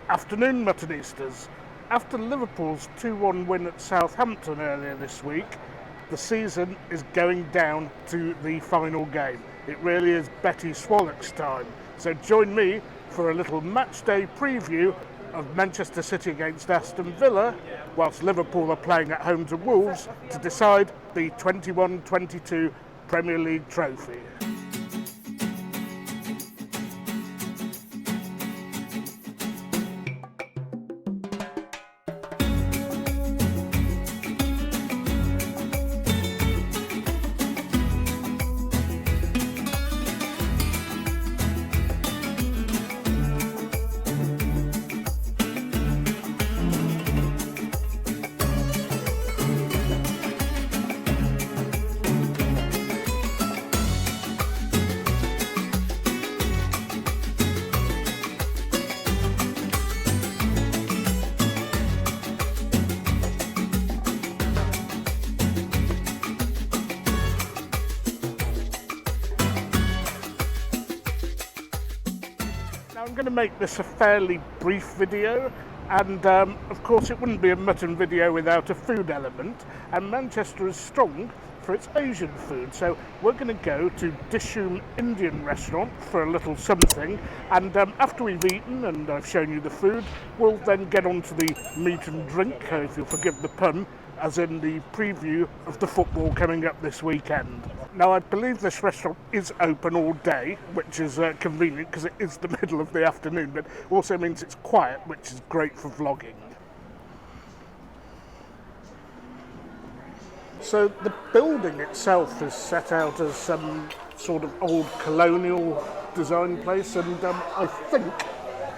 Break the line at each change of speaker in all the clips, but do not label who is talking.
Afternoon, Muttonistas. After Liverpool's 2-1 win at Southampton earlier this week, the season is going down to the final game. It really is Betty Swallock's time. So join me for a little match day preview of Manchester City against Aston Villa, whilst Liverpool are playing at home to Wolves to decide the 21-22 Premier League trophy. Now I'm going to make this a fairly brief video, and of course it wouldn't be a mutton video without a food element, and Manchester is strong for its Asian food, so we're going to go to Dishoom Indian Restaurant for a little something, and after we've eaten and I've shown you the food, we'll then get on to the meat and drink, if you'll forgive the pun, as in the preview of the football coming up this weekend. Now, I believe this restaurant is open all day, which is convenient because it is the middle of the afternoon, but also means it's quiet, which is great for vlogging. So the building itself is set out as some sort of old colonial design place, and I think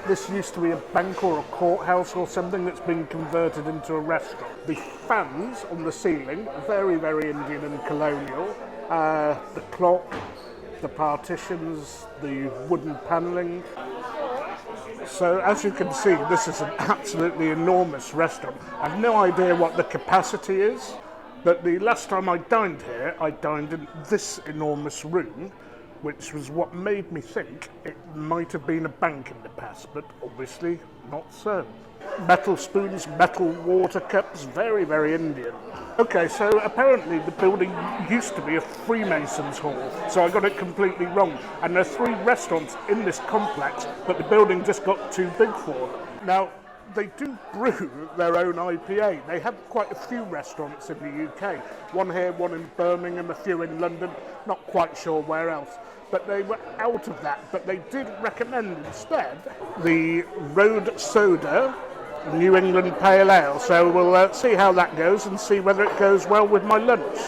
this used to be a bank or a courthouse or something that's been converted into a restaurant. The fans on the ceiling are very, very Indian and colonial. The clock, the partitions, the wooden panelling. So as you can see, this is an absolutely enormous restaurant. I've no idea what the capacity is, but the last time I dined here, I dined in this enormous room, which was what made me think it might have been a bank in the past, but obviously not so. Metal spoons, metal water cups, very, very Indian. Okay, so apparently the building used to be a Freemasons hall, so I got it completely wrong. And there are 3 restaurants in this complex, but the building just got too big for it. Now, they do brew their own IPA. They have quite a few restaurants in the UK. One here, one in Birmingham, a few in London, not quite sure where else. But they were out of that. But they did recommend instead the Road Soda New England Pale Ale. So we'll see how that goes and see whether it goes well with my lunch.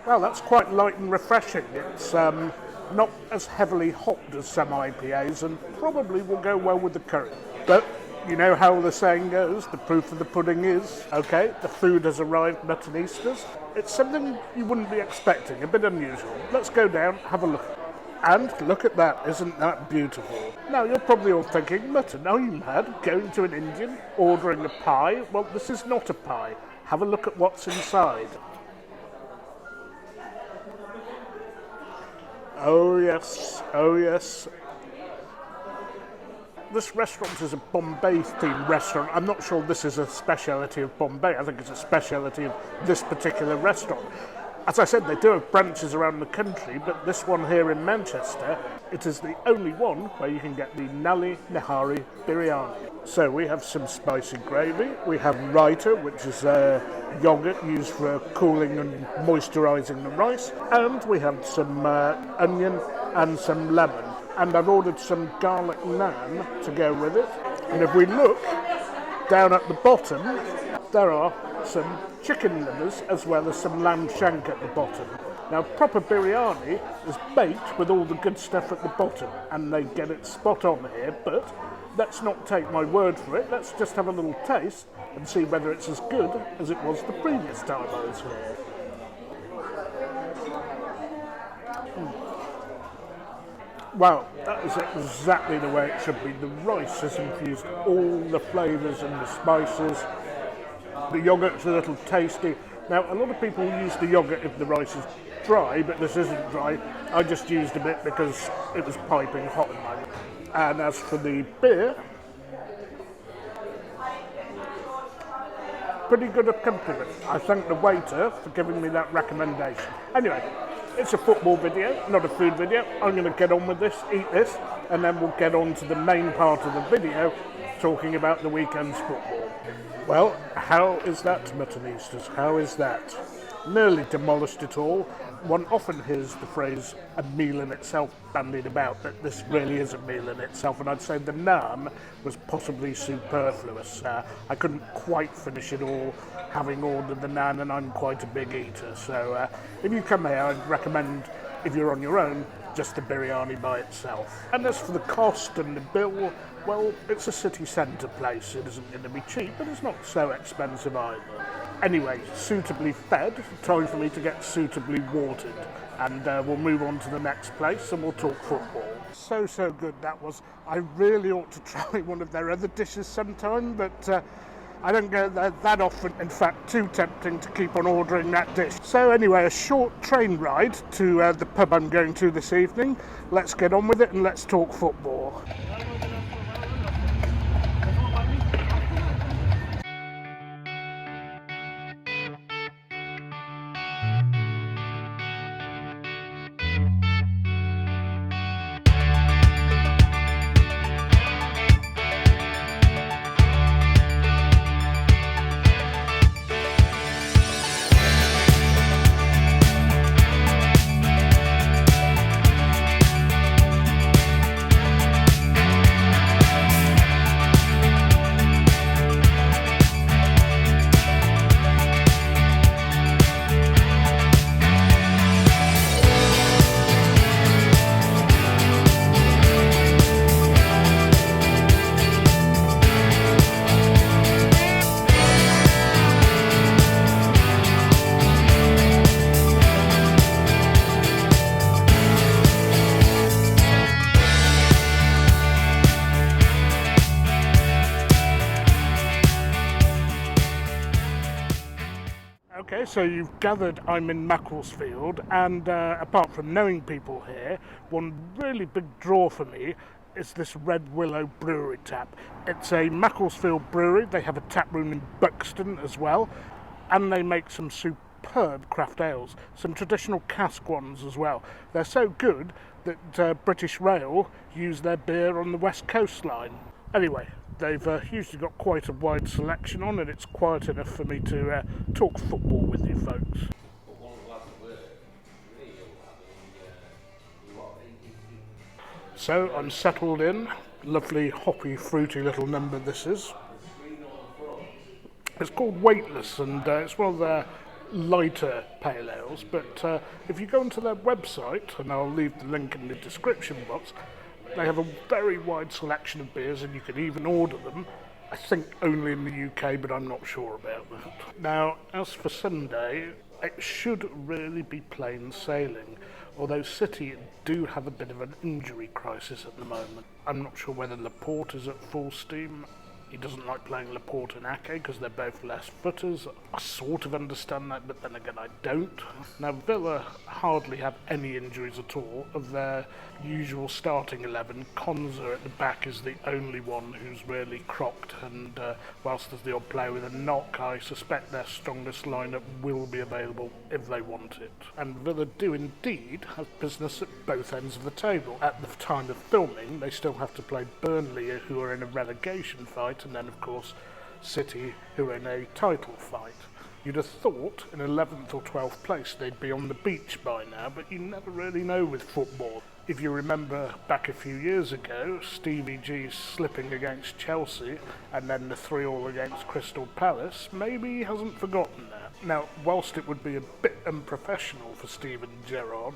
Well, that's quite light and refreshing. It's not as heavily hopped as some IPAs and probably will go well with the curry. But you know how the saying goes, the proof of the pudding is. Okay, the food has arrived, Muttonistas. It's something you wouldn't be expecting, a bit unusual. Let's go down, have a look. And look at that, isn't that beautiful? Now you're probably all thinking, Mutton, are you mad? Going to an Indian, ordering a pie? Well, this is not a pie. Have a look at what's inside. Oh yes, oh yes. This restaurant is a Bombay-themed restaurant. I'm not sure this is a speciality of Bombay. I think it's a speciality of this particular restaurant. As I said, they do have branches around the country, but this one here in Manchester, it is the only one where you can get the Nali Nihari Biryani. So we have some spicy gravy, we have raita, which is yogurt used for cooling and moisturising the rice, and we have some onion and some lemon. And I've ordered some garlic naan to go with it. And if we look down at the bottom, there are some chicken livers as well as some lamb shank at the bottom. Now, proper biryani is baked with all the good stuff at the bottom, and they get it spot on here, but let's not take my word for it. Let's just have a little taste and see whether it's as good as it was the previous time I was here. Wow, that is exactly the way it should be. The rice has infused all the flavours and the spices. The yoghurt's a little tasty. Now, a lot of people use the yoghurt if the rice is dry, but this isn't dry. I just used a bit because it was piping hot. And as for the beer, pretty good accompaniment. I thank the waiter for giving me that recommendation. Anyway, it's a football video, not a food video. I'm going to get on with this, eat this, and then we'll get on to the main part of the video, talking about the weekend's football. Well, how is that, Muttonistas? How is that? Nearly demolished it all. One often hears the phrase a meal in itself bandied about, but this really is a meal in itself, and I'd say the naan was possibly superfluous. I couldn't quite finish it all having ordered the naan, and I'm quite a big eater, so if you come here, I'd recommend, if you're on your own, just the biryani by itself. And as for the cost and the bill, well, it's a city centre place. It isn't going to be cheap, but it's not so expensive either. Anyway, suitably fed, time for me to get suitably watered. And we'll move on to the next place and we'll talk football. So good that was. I really ought to try one of their other dishes sometime, but I don't go there that often. In fact, too tempting to keep on ordering that dish. So anyway, a short train ride to the pub I'm going to this evening. Let's get on with it and let's talk football. Okay, so you've gathered I'm in Macclesfield, and apart from knowing people here, one really big draw for me is this Red Willow brewery tap. It's a Macclesfield brewery. They have a tap room in Buxton as well, and they make some superb craft ales, some traditional cask ones as well. They're so good that British Rail use their beer on the West Coast line. Anyway, they've usually got quite a wide selection on, and it's quiet enough for me to talk football with you folks. So I'm settled in. Lovely, hoppy, fruity little number this is. It's called Weightless, and it's one of their lighter pale ales, but if you go onto their website, and I'll leave the link in the description box, they have a very wide selection of beers, and you can even order them. I think only in the UK, but I'm not sure about that. Now, as for Sunday, it should really be plain sailing, although City do have a bit of an injury crisis at the moment. I'm not sure whether Laporte is at full steam. He doesn't like playing Laporte and Ake because they're both left footers. I sort of understand that, but then again I don't. Now Villa hardly have any injuries at all. Of their usual starting 11, Konza at the back is the only one who's really crocked, and whilst there's the odd player with a knock, I suspect their strongest lineup will be available if they want it. And Villa do indeed have business at both ends of the table. At the time of filming, they still have to play Burnley, who are in a relegation fight, and then of course City, who are in a title fight. You'd have thought in 11th or 12th place they'd be on the beach by now, but you never really know with football. If you remember back a few years ago, Stevie G slipping against Chelsea and then the 3-3 against Crystal Palace, maybe he hasn't forgotten that. Now, whilst it would be a bit unprofessional for Steven Gerrard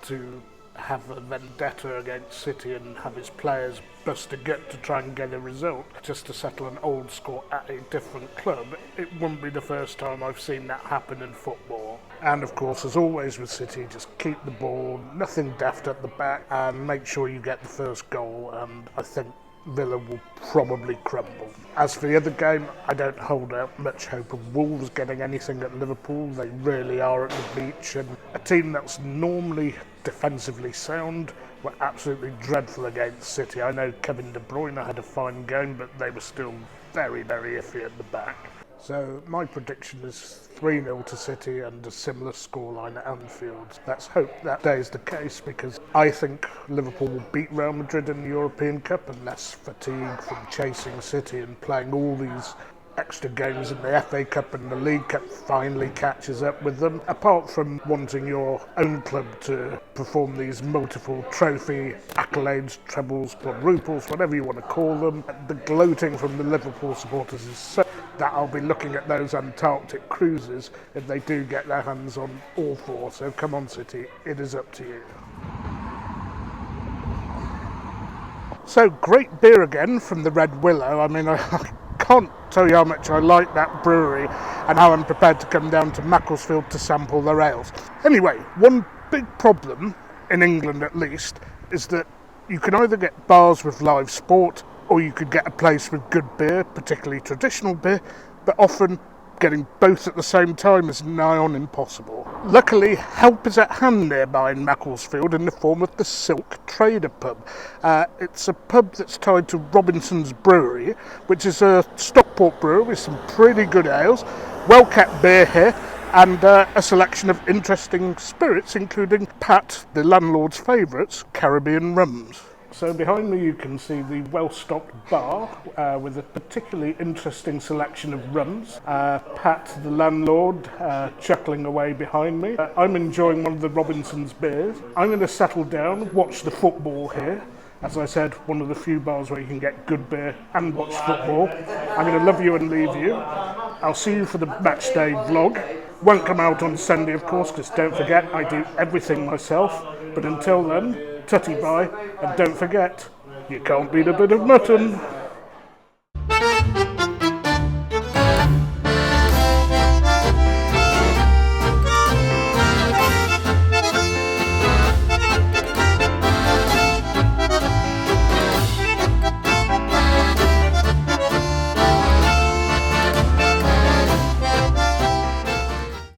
to have a vendetta against City and have his players bust a gut to try and get a result just to settle an old score at a different club, it wouldn't be the first time I've seen that happen in football. And of course, as always with City, just keep the ball, nothing daft at the back, and make sure you get the first goal. And I think Villa will probably crumble. As for the other game, I don't hold out much hope of Wolves getting anything at Liverpool. They really are at the beach, and a team that's normally defensively sound were absolutely dreadful against City. I know Kevin De Bruyne had a fine game, but they were still very, very iffy at the back. So my prediction is 3-0 to City and a similar scoreline at Anfield. Let's hope that day is the case, because I think Liverpool will beat Real Madrid in the European Cup unless fatigue from chasing City and playing all these extra games in the FA Cup and the League Cup finally catches up with them. Apart from wanting your own club to perform these multiple trophy accolades, trebles, quadruples, whatever you want to call them, the gloating from the Liverpool supporters is so that I'll be looking at those Antarctic cruises if they do get their hands on all four. So come on City, it is up to you. So great beer again from the Red Willow. I mean, I can't tell you how much I like that brewery and how I'm prepared to come down to Macclesfield to sample their ales. Anyway, one big problem, in England at least, is that you can either get bars with live sport or you could get a place with good beer, particularly traditional beer, but often getting both at the same time is nigh on impossible. Luckily, help is at hand nearby in Macclesfield in the form of the Silk Trader pub. It's a pub that's tied to Robinson's Brewery, which is a Stockport brewery with some pretty good ales, well-kept beer here, and a selection of interesting spirits, including Pat, the landlord's favourites, Caribbean rums. So behind me you can see the well-stocked bar with a particularly interesting selection of rums. Pat, the landlord, chuckling away behind me. I'm enjoying one of the Robinson's beers. I'm going to settle down, watch the football here. As I said, one of the few bars where you can get good beer and watch football. I'm going to love you and leave you. I'll see you for the match day vlog. Won't come out on Sunday, of course, because don't forget, I do everything myself. But until then, tutty bye, and don't forget, you can't beat a bit of mutton.